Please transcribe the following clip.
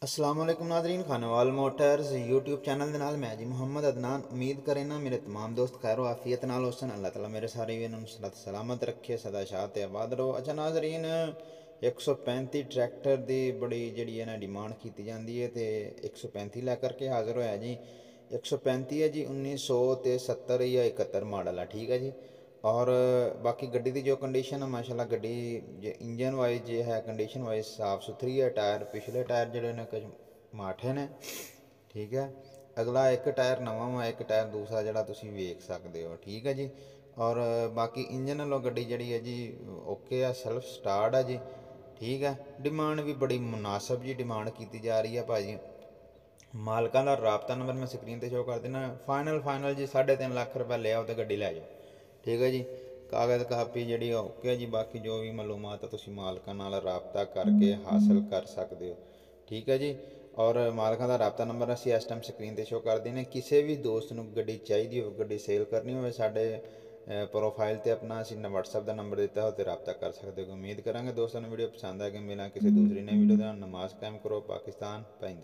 अस्सलाम वालेकुम नाज़रीन, खानेवाल मोटर्स यूट्यूब चैनल के नाल मैं जी मुहम्मद अदनान उम्मीद करें मेरे तमाम दोस्त खैर आफियत नाल होसन। अल्लाह ताला मेरे सारे वीरों नूं सलामत सलामत रखे, सदा शाह ते आबाद रहो। अच्छा नाज़रीन, 135 ट्रैक्टर की बड़ी जी है ना डिमांड की जाती है तो 135 लैकर के हाज़र होया जी। 135 है जी 1970 या 71 मॉडल है, ठीक है जी। और बाकी गड्डी की जो कंडीशन है माशाल्लाह गड्डी इंजन वाइज जो है कंडीशन वाइज साफ़ सुथरी है। टायर पिछले टायर जोड़े ने कुछ माठे ने, ठीक है। अगला एक टायर नवा वा, एक टायर दूसरा जरा तुम वेख सकते हो, ठीक है जी। और बाकी इंजन वालों गड्डी जी है जी ओके है, सैल्फ स्टार्ट है जी, ठीक है। डिमांड भी बड़ी मुनासिब जी डिमांड की जा रही है भाजी। मालकां दा राबता नंबर मैं स्क्रीन पर शो कर देना। फाइनल जी 3.5 लाख रुपये ले आओ तो गड्डी लै जाओ, ठीक है जी। कागज़ कापी जी ओके जी। बाकी जो भी मालूमात है तुम मालकां नाल राबता करके हासिल कर सकते हो, ठीक है जी। और मालकां दा राबता नंबर असीं इस टाइम स्क्रीन पर शो कर देने। किसी भी दोस्त नूं गड्डी चाहिए हो, गड्डी सेल करनी हो, साडे प्रोफाइल पर अपना असीं वट्सअप का नंबर दिता हो तो राबता कर सकते हो। उम्मीद करांगे दोस्तों वीडियो पसंद आ गई। मिलां किसी दूसरी नई वीडियो दे नाल। नमाज कायम करो पाकिस्तान पाइंदा।